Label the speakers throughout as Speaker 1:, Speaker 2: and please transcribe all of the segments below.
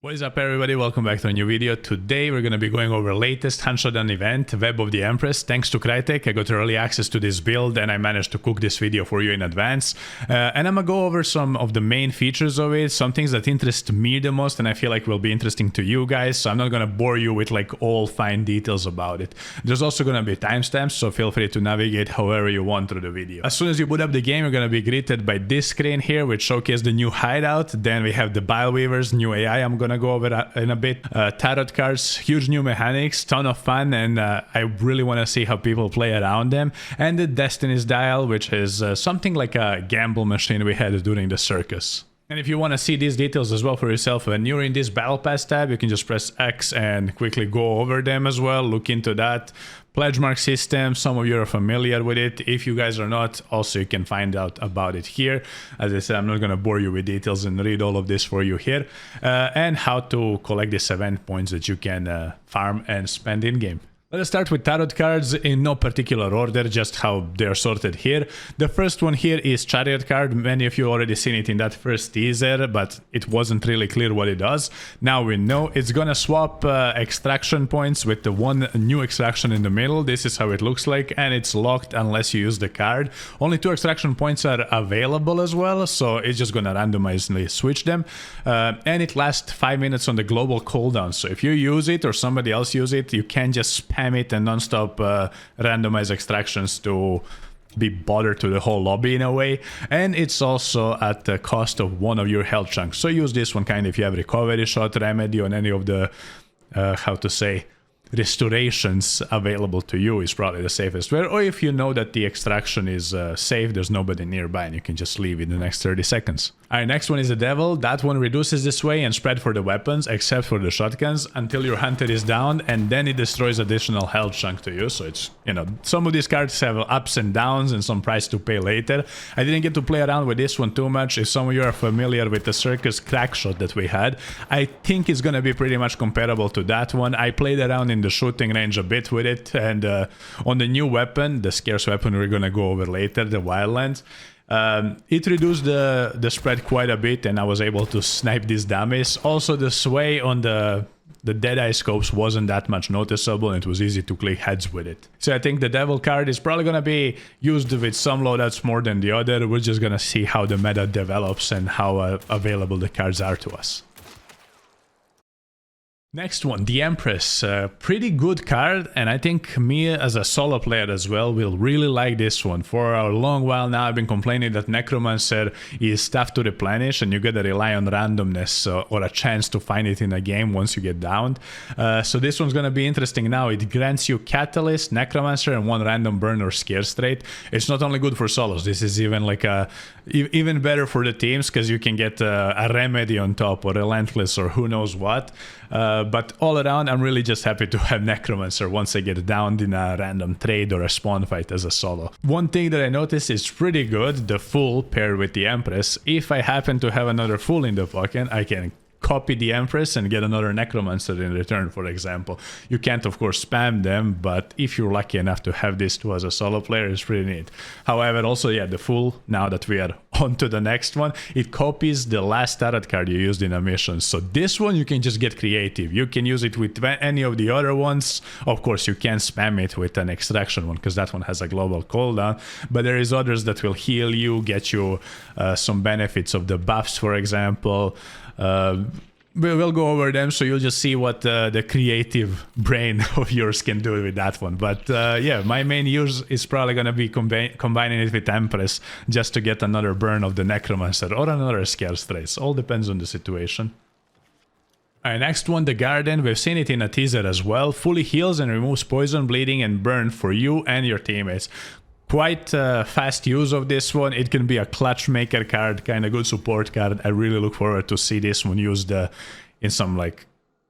Speaker 1: What is up, everybody? Welcome back to a new video. Today we're going to be going over latest Showdown event, Web of the Empress. Thanks to Crytek, I got early access to this build and I managed to cook this video for you in advance. And I'm going to go over some of the main features of it, some things that interest me the most and I feel like will be interesting to you guys. So I'm not going to bore you with like all fine details about it. There's also going to be timestamps, so feel free to navigate however you want through the video. As soon as you boot up the game, you're going to be greeted by this screen here, which showcases the new Hideout. Then we have the Bileweavers NEW AI. I'm going to go over in a bit. Tarot cards, huge new mechanics, ton of fun, and I really want to see how people play around them. And the Destiny's Dial, which is something like a gamble machine we had during the circus. And if you want to see these details as well for yourself, when you're in this Battlepass tab, you can just press X and quickly go over them as well, look into that. Pledge mark system, some of you are familiar with it. If you guys are not, also you can find out about it here. As I said, I'm not going to bore you with details and read all of this for you here. And how to collect these event points that you can farm and spend in-game. Let us start with tarot cards in no particular order, just how they're sorted here. The first one here is Chariot card. Many of you already seen it in that first teaser, but it wasn't really clear what it does. Now we know it's gonna swap extraction points with the one new extraction in the middle. This is how it looks like, and it's locked unless you use the card. Only 2 extraction points are available as well, so it's just gonna randomly switch them. And it lasts 5 minutes on the global cooldown. So if you use it or somebody else use it, you can just spam it and non-stop randomize extractions to be bothered to the whole lobby in a way. And it's also at the cost of 1 of your health chunks. So use this one kind if you have recovery shot, remedy, on any of the how to say restorations available to you is probably the safest way. Or if you know that the extraction is safe, there's nobody nearby and you can just leave in the next 30 seconds. Alright, next one is the Devil. That one reduces the sway and spread for the weapons, except for the shotguns, until your hunter is down, and then it destroys additional health chunk to you. So it's, you know, some of these cards have ups and downs and some price to pay later. I didn't get to play around with this one too much. If some of you are familiar with the circus crack shot that we had, I think it's gonna be pretty much comparable to that one. I played around in the shooting range a bit with it, and on the new weapon, the scarce weapon we're gonna go over later, the Wildland, it reduced the spread quite a bit and I was able to snipe these dummies. Also the sway on the Deadeye scopes wasn't that much noticeable and it was easy to click heads with it. So I think the Devil card is probably gonna be used with some loadouts more than the other. We're just gonna see how the meta develops and how available the cards are to us. Next one, the Empress. Pretty good card, and I think me as a solo player as well will really like this one. For a long while now I've been complaining that Necromancer is tough to replenish and you gotta rely on randomness or a chance to find it in a game once you get downed. So this one's gonna be interesting now. It grants you Catalyst, Necromancer, and 1 random burn or scare straight. It's not only good for solos, this is even like even better for the teams, because you can get a remedy on top or Relentless or who knows what. But all around, I'm really just happy to have Necromancer once I get downed in a random trade or a spawn fight as a solo. One thing that I noticed is pretty good, the Fool paired with the Empress. If I happen to have another Fool in the pocket, I can copy the Empress and get another Necromancer in return, for example. You can't, of course, spam them, but if you're lucky enough to have this too as a solo player, it's pretty neat. However, also, yeah, the Fool, now that we are on to the next one, it copies the last tarot card you used in a mission. So this one, you can just get creative. You can use it with any of the other ones. Of course, you can spam it with an extraction one, because that one has a global cooldown, but there is others that will heal you, get you some benefits of the buffs, for example. We'll go over them, so you'll just see what the creative brain of yours can do with that one. But yeah, my main use is probably going to be combining it with Empress just to get another burn of the Necromancer or another scarce trace. All depends on the situation. Alright, next one, the Garden. We've seen it in a teaser as well. Fully heals and removes poison, bleeding, and burn for you and your teammates. Quite fast use of this one. It can be a clutch maker card, kind of good support card. I really look forward to see this one used in some like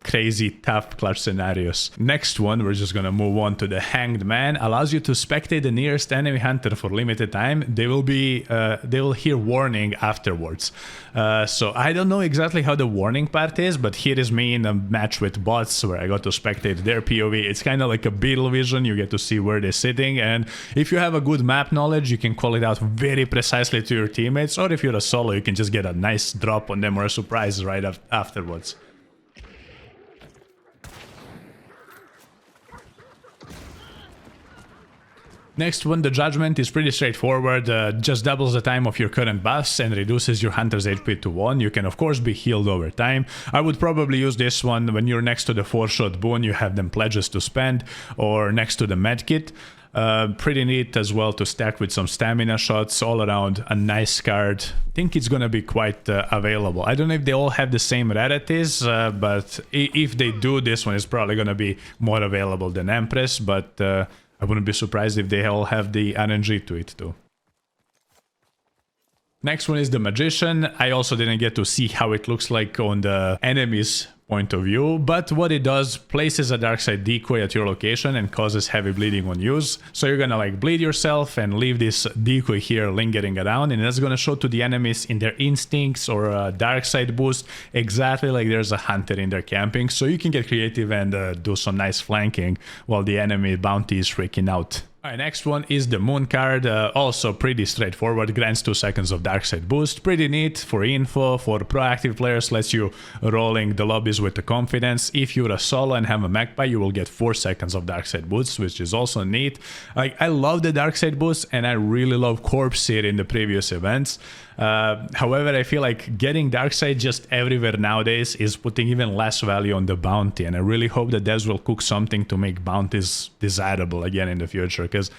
Speaker 1: crazy tough clutch scenarios. Next one, we're just gonna move on to the Hanged Man. Allows you to spectate the nearest enemy hunter for limited time. They will hear warning afterwards. So I don't know exactly how the warning part is, but here is me in a match with bots where I got to spectate their POV. It's kind of like a beetle vision. You get to see where they're sitting, and if you have a good map knowledge, you can call it out very precisely to your teammates, or if you're a solo, you can just get a nice drop on them or a surprise right afterwards. Next one, the Judgment, is pretty straightforward, just doubles the time of your current buffs and reduces your hunter's HP to 1. You can of course be healed over time. I would probably use this one when you're next to the 4-shot boon, you have them pledges to spend, or next to the medkit. Pretty neat as well to stack with some stamina shots. All around a nice card. I think it's gonna be quite available. I don't know if they all have the same rarities, but if they do, this one is probably gonna be more available than Empress, but I wouldn't be surprised if they all have the RNG to it too. Next one is the Magician. I also didn't get to see how it looks like on the enemies point of view, but what it does, places a dark side decoy at your location and causes heavy bleeding on use. So you're gonna like bleed yourself and leave this decoy here lingering around, and that's gonna show to the enemies in their instincts or a dark side boost exactly like there's a hunter in their camping, so you can get creative and do some nice flanking while the enemy bounty is freaking out. Alright, next one is the Moon card, also pretty straightforward, grants 2 seconds of dark side boost, pretty neat for info, for proactive players, lets you rolling the lobbies with the confidence. If you're a solo and have a magpie, you will get 4 seconds of dark side boost, which is also neat. Like, I love the dark side boost and I really love Corpse here in the previous events. However, I feel like getting dark side just everywhere nowadays is putting even less value on the bounty, and I really hope that devs will cook something to make bounties desirable again in the future, because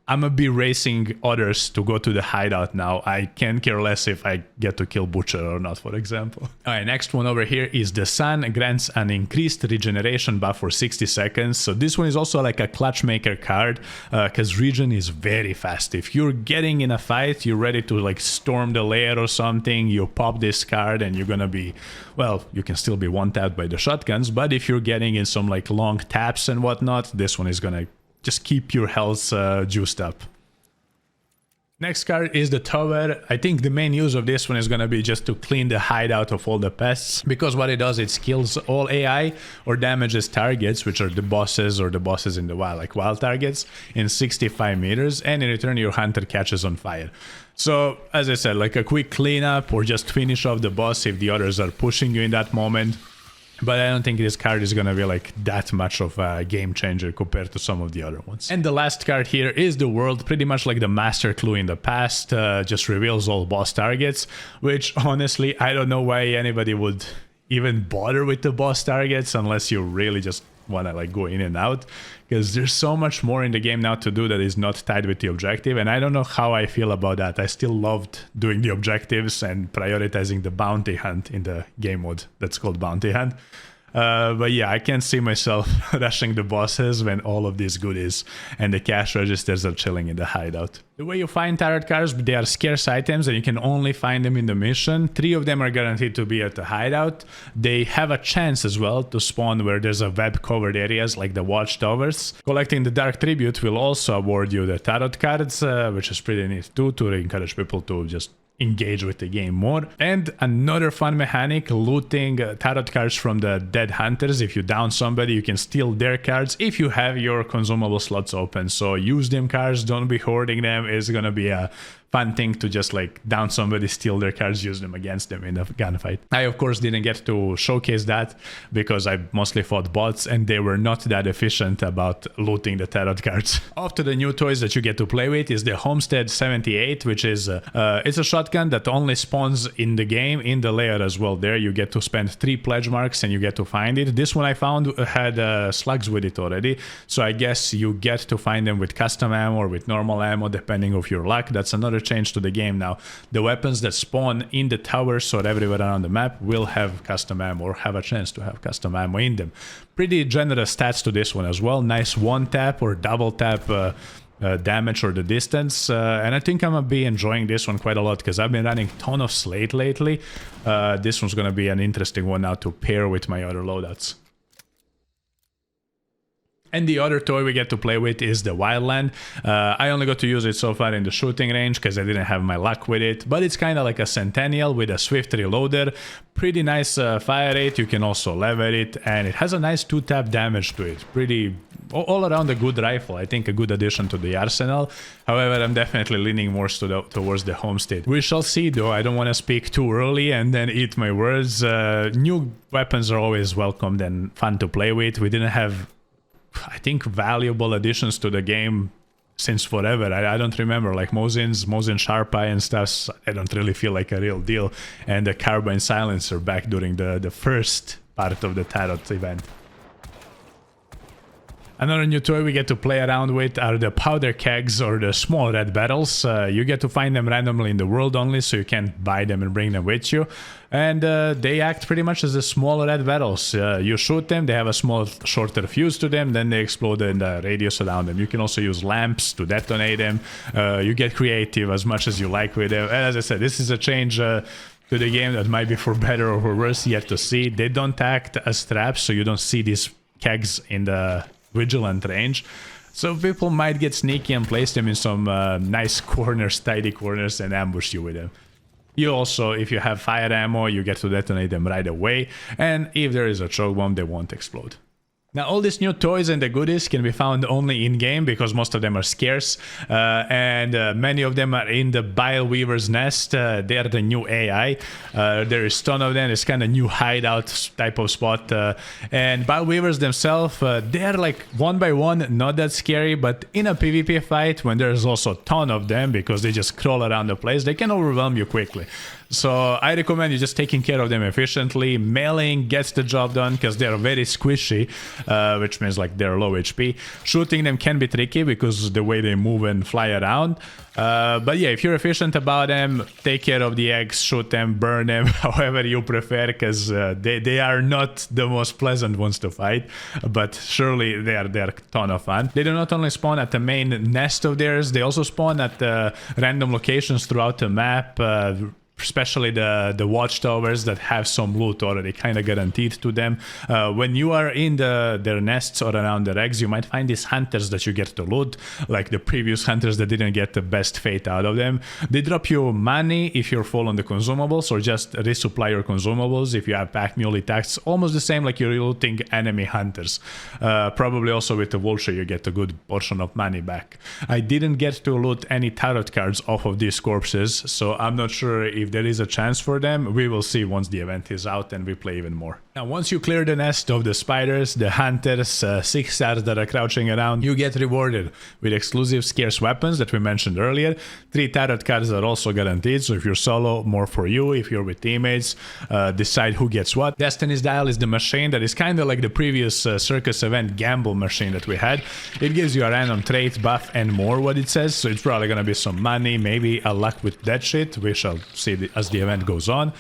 Speaker 1: I'm gonna be racing others to go to the hideout now. I can care less if I get to kill Butcher or not, for example. Alright, next one over here is the Sun. Grants an increased regeneration buff for 60 seconds. So this one is also like a clutch maker card, because regen is very fast. If you're getting in a fight, you're ready to like storm the lair or something, you pop this card and you're gonna be, well, you can still be one-tapped by the shotguns, but if you're getting in some like long taps and whatnot, this one is gonna just keep your health juiced up. Next card is the Tower. I think the main use of this one is going to be just to clean the hideout of all the pests, because what it does, it kills all AI or damages targets, which are the bosses or the bosses in the wild, like wild targets, in 65 meters, and in return your hunter catches on fire. So as I said, like a quick cleanup or just finish off the boss if the others are pushing you in that moment. But I don't think this card is gonna be like that much of a game changer compared to some of the other ones. And the last card here is the World, pretty much like the Master Clue in the past, just reveals all boss targets, which honestly, I don't know why anybody would even bother with the boss targets unless you really just want to like go in and out, because there's so much more in the game now to do that is not tied with the objective, and I don't know how I feel about that. I still loved doing the objectives and prioritizing the bounty hunt in the game mode that's called bounty hunt. But yeah, I can't see myself rushing the bosses when all of these goodies and the cash registers are chilling in the hideout. The way you find tarot cards, they are scarce items and you can only find them in the mission. 3 of them are guaranteed to be at the hideout. They have a chance as well to spawn where there's a web-covered areas like the watchtowers. Collecting the Dark Tribute will also award you the tarot cards, which is pretty neat too, to encourage people to just engage with the game more. And another fun mechanic, looting tarot cards from the dead hunters. If you down somebody, you can steal their cards if you have your consumable slots open. So use them cards, don't be hoarding them. It's gonna be a fun thing to just like down somebody, steal their cards, use them against them in a gunfight. I of course didn't get to showcase that because I mostly fought bots and they were not that efficient about looting the tarot cards. After the new toys that you get to play with is the Homestead 78, which is it's a shotgun that only spawns in the game, in the lair as well. There you get to spend 3 pledge marks and you get to find it. This one I found had slugs with it already, so I guess you get to find them with custom ammo or with normal ammo depending on your luck. That's another change to the game now. The weapons that spawn in the towers or everywhere around the map will have custom ammo or have a chance to have custom ammo in them. Pretty generous stats to this one as well. Nice one tap or double tap damage or the distance, and I think I'm gonna be enjoying this one quite a lot because I've been running a ton of Slate lately. This one's gonna be an interesting one now to pair with my other loadouts. And the other toy we get to play with is the Wildland. I only got to use it so far in the shooting range because I didn't have my luck with it, but it's kind of like a Centenial with a swift reloader. Pretty nice fire rate, you can also lever it, and it has a nice 2-tap damage to it. Pretty all around a good rifle, I think a good addition to the arsenal. However, I'm definitely leaning more towards the Homestead. We shall see though, I don't want to speak too early and then eat my words. New weapons are always welcomed and fun to play with. We didn't have, I think, valuable additions to the game since forever. I don't remember, like Mosin Sharpeye and stuff. I don't really feel like a real deal. And the Carbine Silencer back during the first part of the CHARIOT event. Another new toy we get to play around with are the powder kegs, or the small red barrels. You get to find them randomly in the world only, so you can't buy them and bring them with you. And they act pretty much as the small red barrels. You shoot them, they have a small, shorter fuse to them, then they explode in the radius around them. You can also use lamps to detonate them. You get creative as much as you like with them. And as I said, this is a change to the game that might be for better or for worse, yet to see. They don't act as traps, so you don't see these kegs in the vigilant range, so people might get sneaky and place them in some nice corners, tidy corners, and ambush you with them. You also, if you have fire ammo, you get to detonate them right away, and if there is a choke bomb, they won't explode. Now, all these new toys and the goodies can be found only in-game because most of them are scarce, and many of them are in the Bileweavers nest. They are the new AI. There is a ton of them. It's kind of new hideout type of spot. And Bileweavers themselves, they are like one by one, not that scary, but in a PvP fight, when there's also a ton of them because they just crawl around the place, they can overwhelm you quickly. So I recommend you just taking care of them efficiently. Meleeing gets the job done because they're very squishy, which means like they're low HP. Shooting them can be tricky because the way they move and fly around. But yeah, if you're efficient about them, take care of the eggs, shoot them, burn them, however you prefer, because they are not the most pleasant ones to fight, but surely they're a ton of fun. They do not only spawn at the main nest of theirs, they also spawn at random locations throughout the map, especially the watchtowers that have some loot already kind of guaranteed to them. When you are in their nests or around their eggs, you might find these hunters that you get to loot, like the previous hunters that didn't get the best fate out of them. They drop you money if you're full on the consumables, or just resupply your consumables if you have pack muley tax, almost the same like you're looting enemy hunters. Probably also with the vulture you get a good portion of money back. I didn't get to loot any tarot cards off of these corpses, so I'm not sure if there is a chance for them. We will see once the event is out and we play even more. Now, once you clear the nest of the spiders, the hunters, 6 stars that are crouching around, you get rewarded with exclusive scarce weapons that we mentioned earlier. 3 tarot cards are also guaranteed, so if you're solo, more for you. If you're with teammates, decide who gets what. Destiny's Dial is the machine that is kind of like the previous circus event gamble machine that we had. It gives you a random trait, buff, and more, what it says, so it's probably gonna be some money, maybe a luck with that shit. We shall see as the event goes on.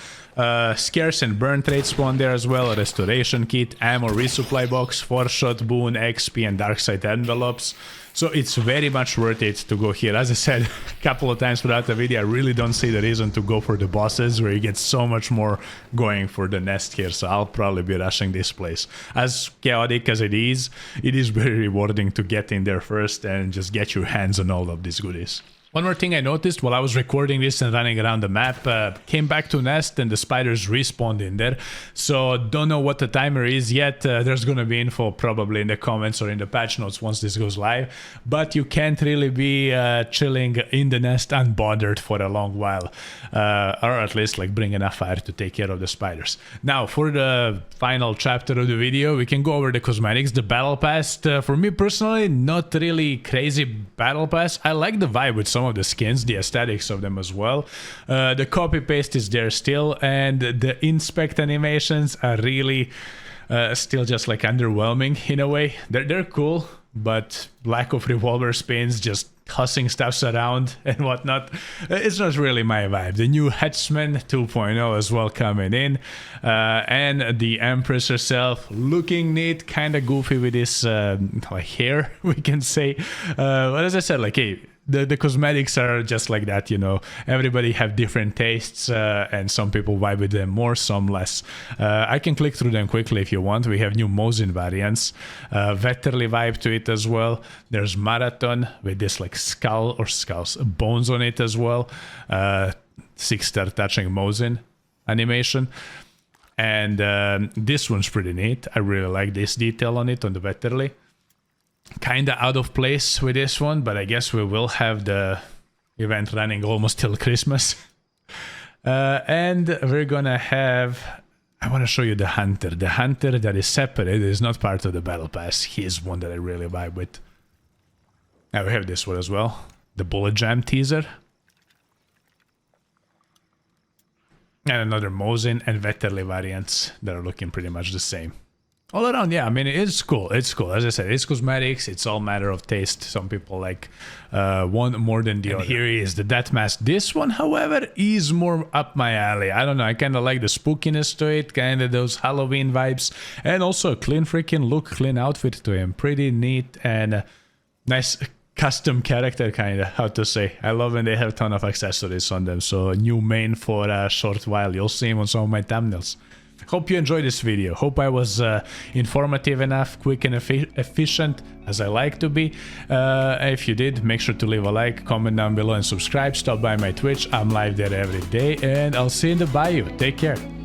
Speaker 1: Scarce and burn traits spawn there as well, a restoration kit, ammo resupply box, 4-shot boon, XP, and dark side envelopes. So it's very much worth it to go here. As I said a couple of times throughout the video, I really don't see the reason to go for the bosses, where you get so much more going for the nest here. So I'll probably be rushing this place. As chaotic as it is very rewarding to get in there first and just get your hands on all of these goodies. One more thing I noticed while I was recording this and running around the map, came back to nest and the spiders respawned in there. So don't know what the timer is yet. There's gonna be info probably in the comments or in the patch notes once this goes live. But you can't really be chilling in the nest unbothered for a long while. Or at least like bring enough fire to take care of the spiders. Now for the final chapter of the video, we can go over the cosmetics, the battle pass. For me personally, not really crazy battle pass. I like the vibe with some of the skins, the aesthetics of them as well. The copy paste is there still, and the inspect animations are really still just like underwhelming in a way. They're cool, but lack of revolver spins, just tossing stuffs around and whatnot, it's not really my vibe. The new Headsman 2.0 as well coming in, and the Empress herself looking neat, kind of goofy with this like hair, we can say. But as I said, like, hey, the cosmetics are just like that, you know. Everybody have different tastes, and some people vibe with them more, some less. I can click through them quickly if you want. We have new Mosin variants, Vetterli vibe to it as well. There's Marathon with this like skulls, bones on it as well. 6-star touching Mosin animation. And this one's pretty neat. I really like this detail on it, on the Vetterli. Kinda out of place with this one, but I guess we will have the event running almost till Christmas. And we're gonna have, I want to show you the hunter that is separate, is not part of the battle pass. He is one that I really vibe with. Now we have this one as well. The Bullet Jam teaser. And another Mosin and Vetterli variants that are looking pretty much the same. All around, yeah, I mean, it's cool. It's cool. As I said, it's cosmetics. It's all matter of taste. Some people like one more than the other. Here is the Death Mask. This one, however, is more up my alley. I don't know. I kind of like the spookiness to it, kind of those Halloween vibes. And also a clean freaking look, clean outfit to him. Pretty neat and nice custom character, kind of, how to say. I love when they have a ton of accessories on them. So a new main for a short while. You'll see him on some of my thumbnails. Hope you enjoyed this video. Hope I was informative enough, quick and efficient, as I like to be. If you did, make sure to leave a like, comment down below and subscribe. Stop by my Twitch. I'm live there every day, and I'll see you in the bayou. Take care.